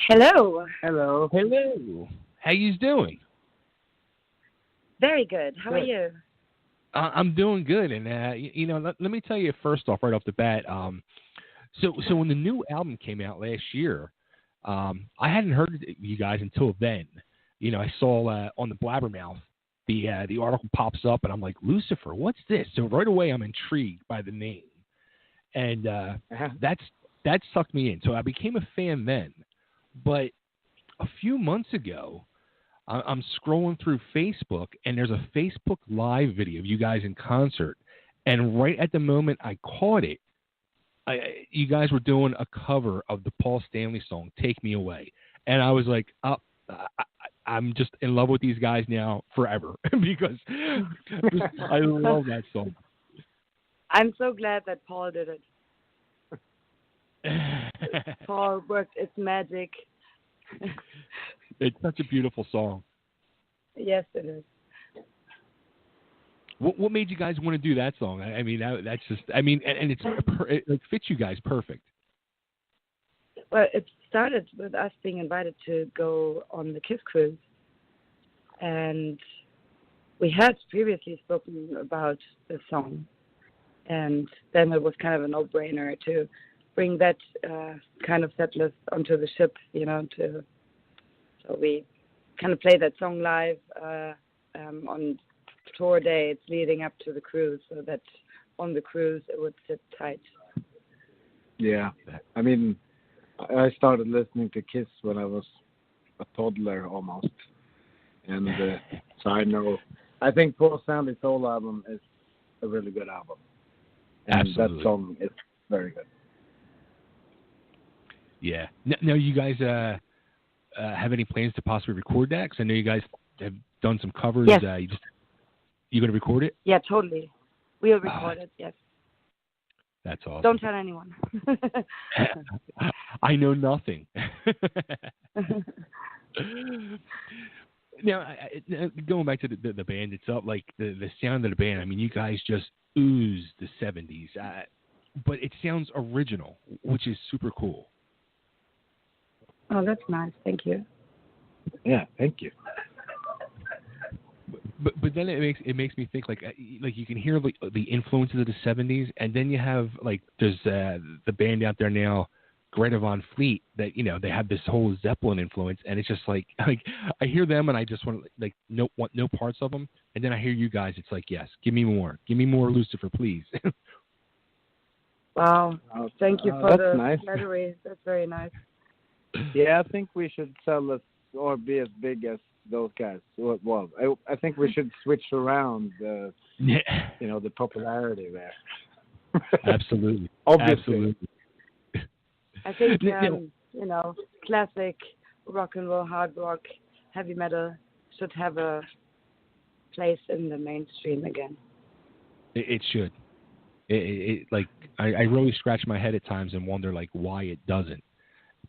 Hello. Hello. Hello. How you doing? Very good. How are Good. you? I'm doing good, and let me tell you first off, right off the bat. So when the new album came out last year, I hadn't heard of you guys until then. I saw on the Blabbermouth the article pops up, and I'm like, Lucifer, what's this? So right away, I'm intrigued by the name, and that sucked me in. So I became a fan then, but a few months ago, I'm scrolling through Facebook, and there's a Facebook Live video of you guys in concert. And right at the moment I caught it, you guys were doing a cover of the Paul Stanley song, Take Me Away. And I was like, I'm just in love with these guys now forever because I love that song. I'm so glad that Paul did it. Paul worked its magic. It's such a beautiful song. Yes, it is. What made you guys want to do that song? I mean, that's just. I mean, and it fits you guys perfect. Well, it started with us being invited to go on the Kiss cruise, and we had previously spoken about the song, and then it was kind of a no-brainer to bring that kind of set list onto the ship, So we kind of played that song live on tour dates leading up to the cruise, so that on the cruise it would sit tight. Yeah. I mean, I started listening to Kiss when I was a toddler almost. And so I think Paul Stanley's whole album is a really good album. And Absolutely. That song is very good. Yeah. Now you guys have any plans to possibly record that? Because I know you guys have done some covers. Yes. You going to record it? Yeah, totally. We'll record it, yes. That's awesome. Don't tell anyone. I know nothing. Now, going back to the band itself, like the sound of the band, I mean, you guys just ooze the 70s. But it sounds original, which is super cool. Oh, that's nice. Thank you. Yeah, thank you. But then it makes me think like you can hear the influences of the 70s, and then you have like there's the band out there now, Greta Van Fleet, that they have this whole Zeppelin influence, and it's just like I hear them and I just want want no parts of them, and then I hear you guys, it's like, yes, give me more Lucifer, please. Wow, thank you for the nice. flattery. That's very nice. Yeah, I think we should sell us or be as big as those guys. Well, I think we should switch around the popularity there. Absolutely. Obviously. Absolutely. I think classic rock and roll, hard rock, heavy metal should have a place in the mainstream again. It should. I really scratch my head at times and wonder like why it doesn't.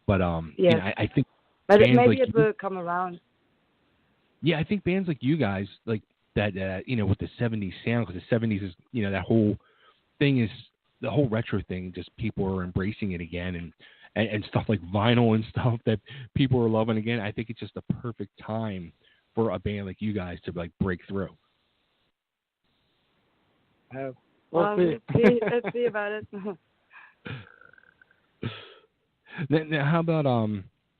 But yes. I think. But maybe like it will come around. Yeah, I think bands like you guys, like that, with the 70s sound, because the 70s is, that whole thing is, the whole retro thing, just people are embracing it again, and stuff like vinyl and stuff that people are loving again. I think it's just a perfect time for a band like you guys to like break through. Let's see about it. Now, how about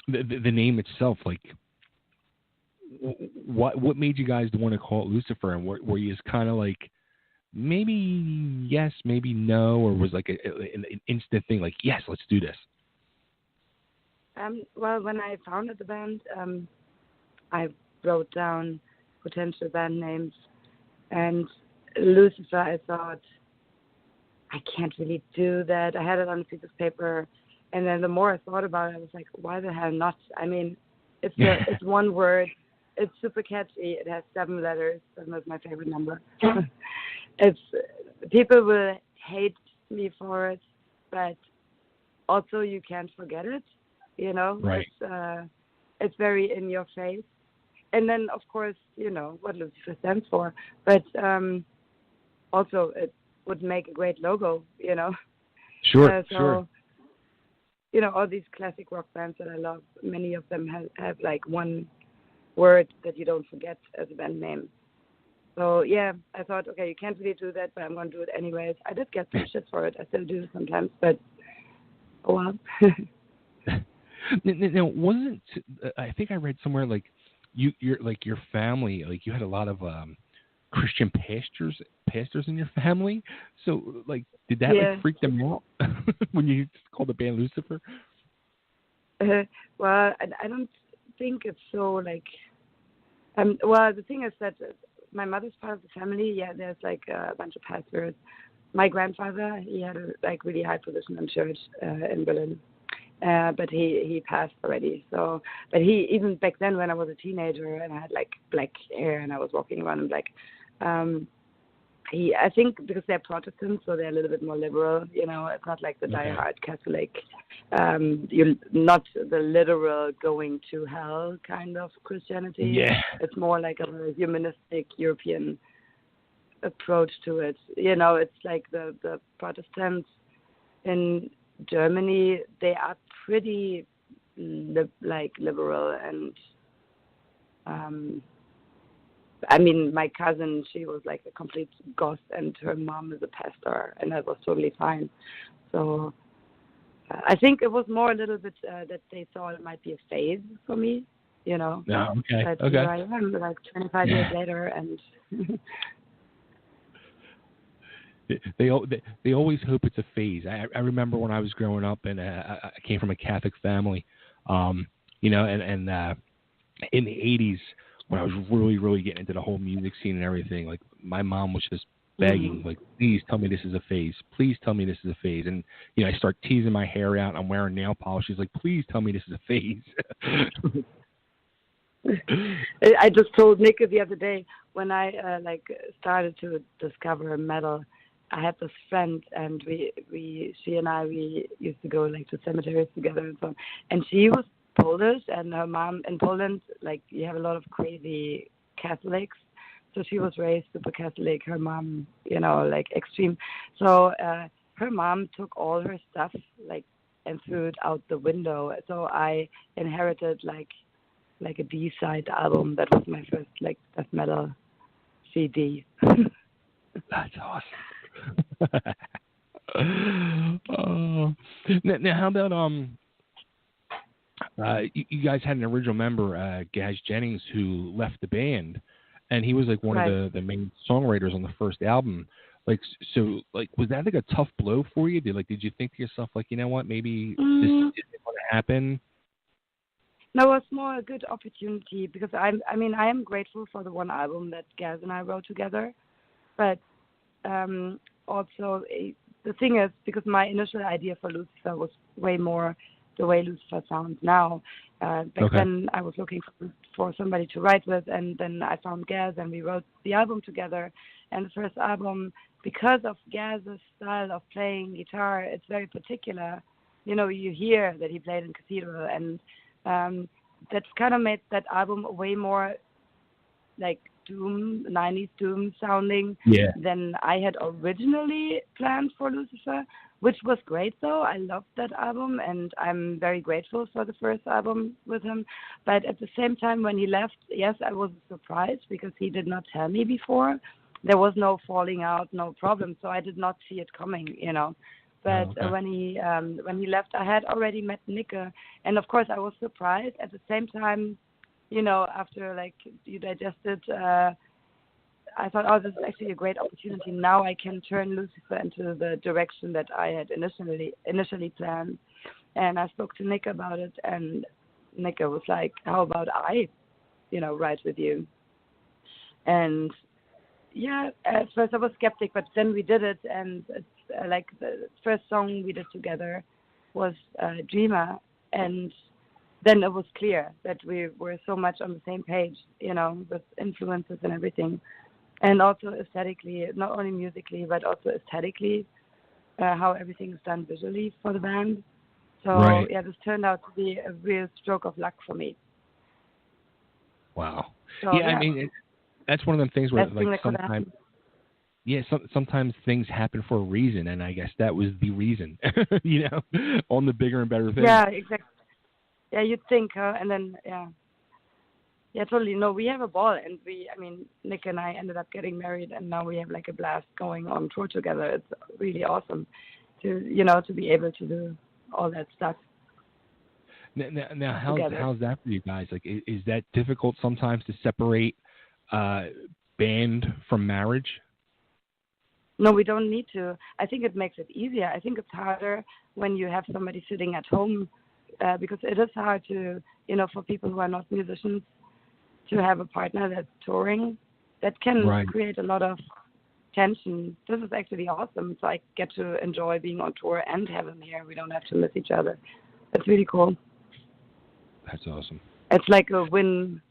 the name itself? Like, what made you guys want to call it Lucifer? And were you just kind of like maybe yes, maybe no, or was like an instant thing like yes, let's do this? Well, when I founded the band, I wrote down potential band names, and Lucifer, I thought I can't really do that. I had it on a piece of paper. And then the more I thought about it, I was like, why the hell not? I mean, it's one word. It's super catchy. It has 7 letters. 7 is my favorite number. People will hate me for it, but also you can't forget it. Right. It's very in your face. And then, of course, what Lucifer stands for. But also, it would make a great logo. Sure. Sure. all these classic rock bands that I love, many of them have like one word that you don't forget as a band name. So yeah, I thought, okay, you can't really do that, but I'm going to do it anyways. I did get some shit for it. I still do sometimes, but oh well. Now, wasn't I think I read somewhere like your family, like you had a lot of Christian pastors in your family. So like, did that like freak them out when you called the band Lucifer? Well, I don't think it's so like. Well, the thing is that my mother's part of the family. Yeah, there's like a bunch of pastors. My grandfather, he had a like really high position in church in Berlin. But he passed already. So, but he, even back then when I was a teenager and I had like black hair and I was walking around in black, I think because they're Protestants, so they're a little bit more liberal. It's not like the diehard Catholic. You're not the literal going to hell kind of Christianity. Yeah. It's more like a humanistic European approach to it. It's like the Protestants in Germany, they are pretty liberal, and I mean, my cousin, she was like a complete goth, and her mom is a pastor, and that was totally fine. So I think it was more a little bit that they thought it might be a phase for me, No, okay. But okay. here I am, like 25 years later, and They always hope it's a phase. I remember when I was growing up, and I came from a Catholic family, and in the 80s, when I was really getting into the whole music scene and everything, like my mom was just begging, like, please tell me this is a phase. Please tell me this is a phase. And I start teasing my hair out. I'm wearing nail polish. She's like, please tell me this is a phase. I just told Nicke the other day when I started to discover metal. I had this friend, and she and I used to go like to cemeteries together and so on. And she was Polish, and her mom in Poland, like you have a lot of crazy Catholics. So she was raised super Catholic. Her mom, like extreme. So her mom took all her stuff and threw it out the window. So I inherited like a B-side album. That was my first death metal CD. That's awesome. Now, how about you guys had an original member, Gaz Jennings, who left the band, and he was like one of the main songwriters on the first album. So was that like a tough blow for you? Did you think to yourself like, you know what, maybe this isn't going to happen? No, it was more a good opportunity because I am grateful for the one album that Gaz and I wrote together, but also the thing is, because my initial idea for Lucifer was way more the way Lucifer sounds now. Back then I was looking for somebody to write with, and then I found Gaz and we wrote the album together. And the first album, because of Gaz's style of playing guitar, it's very particular. You hear that he played in Cathedral, and that kind of made that album way more like doom, 90s doom sounding than I had originally planned for Lucifer, which was great though. I loved that album, and I'm very grateful for the first album with him. But at the same time, when he left, yes, I was surprised because he did not tell me before. There was no falling out, no problem, so I did not see it coming, But when he left, I had already met Nicke, and of course I was surprised. At the same time, after you digested, I thought, oh, this is actually a great opportunity. Now I can turn Lucifer into the direction that I had initially planned. And I spoke to Nicke about it, and Nicke was like, how about I, write with you? And yeah, at first I was skeptic, but then we did it, and it's the first song we did together was Dreamer, and then it was clear that we were so much on the same page, with influences and everything. And also aesthetically, not only musically, but also aesthetically, how everything is done visually for the band. So, this turned out to be a real stroke of luck for me. Wow. So, I mean, that's one of them things where, sometimes, yeah, sometimes things happen for a reason, and I guess that was the reason, on the bigger and better things. Yeah, exactly. Yeah, you'd think, and then, yeah, totally. No, we have a ball, and Nick and I ended up getting married, and now we have like a blast going on tour together. It's really awesome to be able to do all that stuff. Now how's that for you guys? Like, is that difficult sometimes to separate band from marriage? No, we don't need to. I think it makes it easier. I think it's harder when you have somebody sitting at home, because it is hard to, for people who are not musicians, to have a partner that's touring. That can create a lot of tension. This is actually awesome. So I get to enjoy being on tour and have him here. We don't have to miss each other. That's really cool. That's awesome. It's like a win,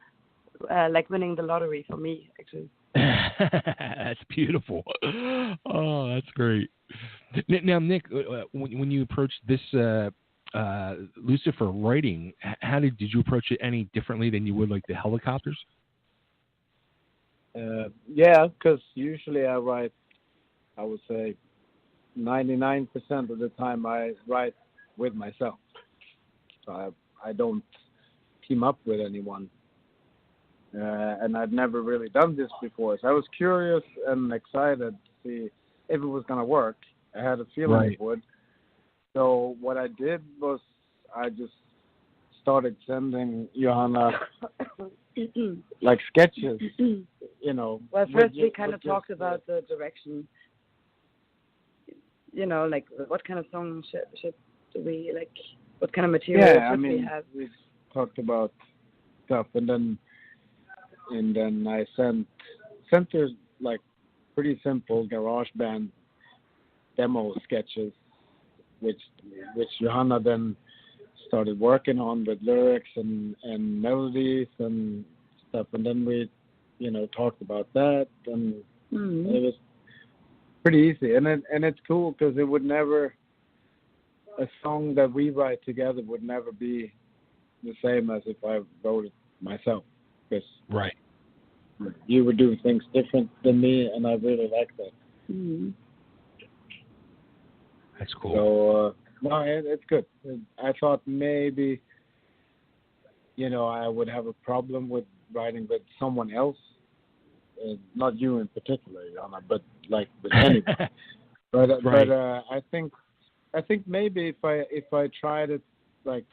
like winning the lottery for me, actually. That's beautiful. Oh, that's great. Now, Nick, when you approached this Lucifer writing, how did you approach it any differently than you would like the Helicopters? Yeah, because usually I write, I would say 99% of the time I write with myself. So I don't team up with anyone. And I'd never really done this before. So I was curious and excited to see if it was going to work. I had a feeling it would. So what I did was I just started sending Johanna like sketches, Well, first we kind of talked about the direction. Like what kind of song should we, like, what kind of material should we have? We talked about stuff, and then I sent her like pretty simple garage band demo sketches, which Johanna then started working on with lyrics and melodies and stuff, and then we talked about that, and it was pretty easy, and it's cool because it would never, a song that we write together would never be the same as if I wrote it myself, because you would do things different than me, and I really like that. Mm-hmm. That's cool. So no, it's good. I thought maybe I would have a problem with writing with someone else, not you in particular, Johanna, but like with anyone. but I think maybe if I tried it, like,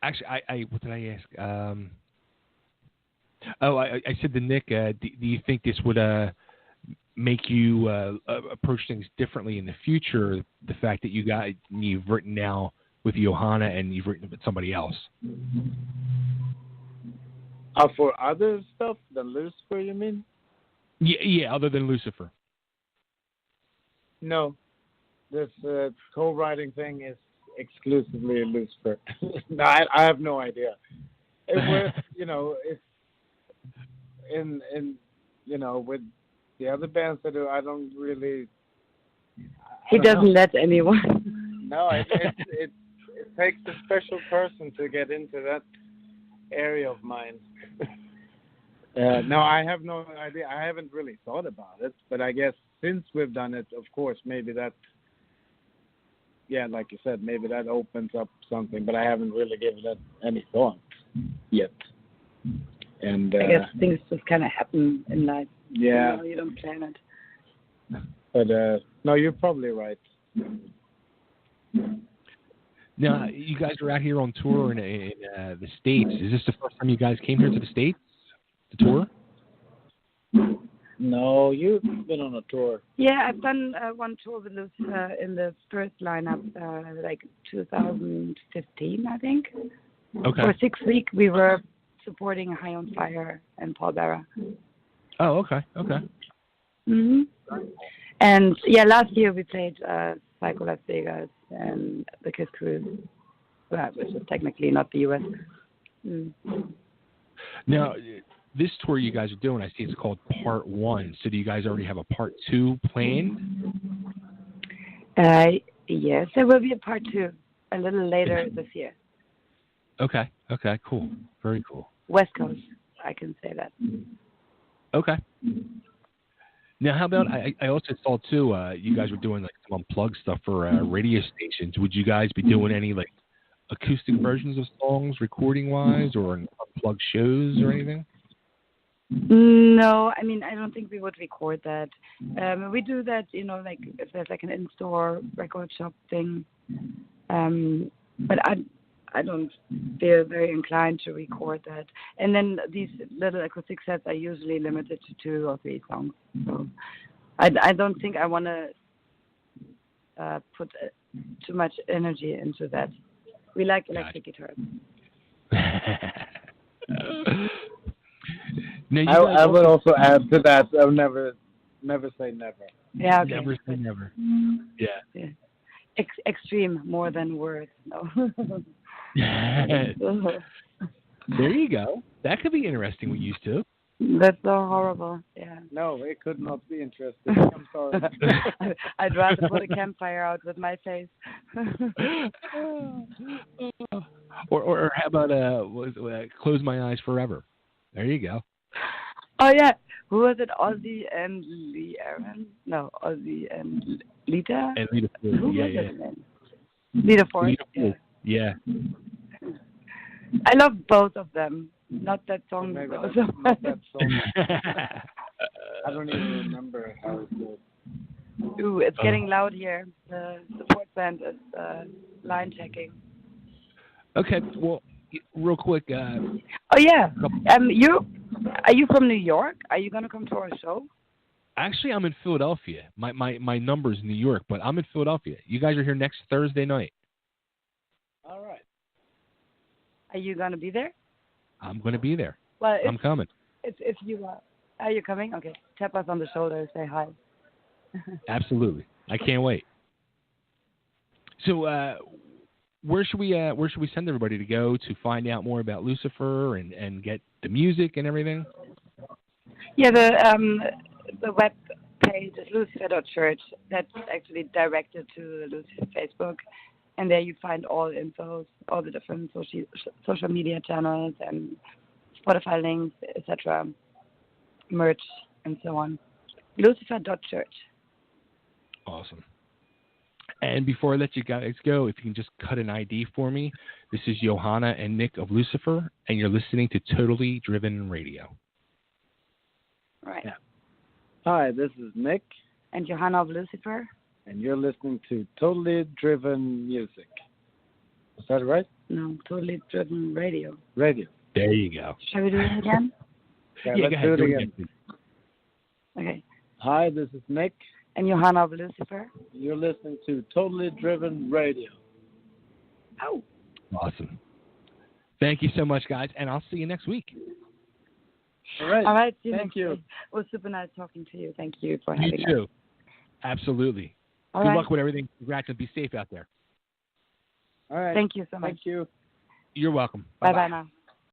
actually, I what did I ask? I said to Nick, do you think this would make you approach things differently in the future? The fact that you've written now with Johanna and you've written with somebody else. For other stuff than Lucifer, you mean? Yeah, other than Lucifer. No, this co-writing thing is exclusively Lucifer. No, I have no idea. It was, it's in with the other bands that I don't really. He doesn't let anyone. No, it takes a special person to get into that area of mine. No, I have no idea. I haven't really thought about it, but I guess since we've done it, of course, maybe that. Yeah, like you said, maybe that opens up something, but I haven't really given that any thought yet. And I guess things just kind of happen in life. Yeah, you don't plan it. But no, you're probably right. Now, you guys are out here on tour in the States. Is this the first time you guys came here to the States to tour? No, you've been on a tour. Yeah, I've done one tour with Lucifer in the first lineup, like 2015, I think. Okay. For 6 weeks, we were supporting High on Fire and Paul Bearer. Oh, okay. Mm-hmm. And yeah, last year we played Psycho Las Vegas and the Kiss Cruise, which is technically not the U.S. Now, this tour you guys are doing, I see it's called Part 1. So do you guys already have a Part 2 planned? Yes, there will be a Part 2 a little later this year. Okay, cool. Very cool. West Coast, I can say that. Okay. Now, how about I also saw too. You guys were doing like some unplugged stuff for radio stations. Would you guys be doing any like acoustic versions of songs, recording wise, or unplugged shows or anything? No, I mean, I don't think we would record that. We do that, like if there's like an in-store record shop thing. But I don't feel very inclined to record that. And then these little acoustic sets are usually limited to 2 or 3 songs. So I don't think I want to put too much energy into that. We like electric guitars. Now, I would also add to that, I'll never say never. Yeah, okay. Never say never. Yeah. Extreme more than words. No. There you go. That could be interesting. We used to. That's so horrible. Yeah. No, it could not be interesting. I'm sorry. I'd rather put a campfire out with my face. or how about Close My Eyes Forever? There you go. Oh yeah. Who was it? Ozzy and Lee Aaron? No, Ozzy and Lita. And Lita Ford. Who Yeah, was yeah. it then? Lita Ford. Lita Ford. Yeah. I love both of them. Not that song. Maybe though. not that song. I don't even remember how it goes. Ooh, it's getting loud here. The support band is line checking. Okay. Well, real quick. Oh yeah. Are you from New York? Are you gonna come to our show? Actually, I'm in Philadelphia. My number's New York, but I'm in Philadelphia. You guys are here next Thursday night. All right. Are you gonna be there? I'm going to be there. Well, I'm coming. If you are you coming? Okay, tap us on the shoulder, say hi. Absolutely. I can't wait. So, where should we send everybody to go to find out more about Lucifer and get the music and everything? Yeah, the web page is Lucifer.church. That's actually directed to the Lucifer Facebook, and there you find all infos, all the different social media channels and Spotify links, etc., merch, and so on. Lucifer.church. Awesome. And before I let you guys go, if you can just cut an ID for me. This is Johanna and Nick of Lucifer, and you're listening to Totally Driven Radio. Right. Yeah. Hi, this is Nick. And Johanna of Lucifer. And you're listening to Totally Driven Music. Is that right? No, Totally Driven Radio. Radio. There you go. Shall we do it again? Yeah, go let's ahead, do it again. Okay. Hi, this is Nick. And Johanna of Lucifer. You're listening to Totally Driven Radio. Oh. Awesome. Thank you so much, guys, and I'll see you next week. All right. All right. Thank you. It was super nice talking to you. Thank you for having us. You too. Absolutely. All Good right. luck with everything. Congrats and be safe out there. All right. Thank you so much. Thank you. You're welcome. Bye-bye now.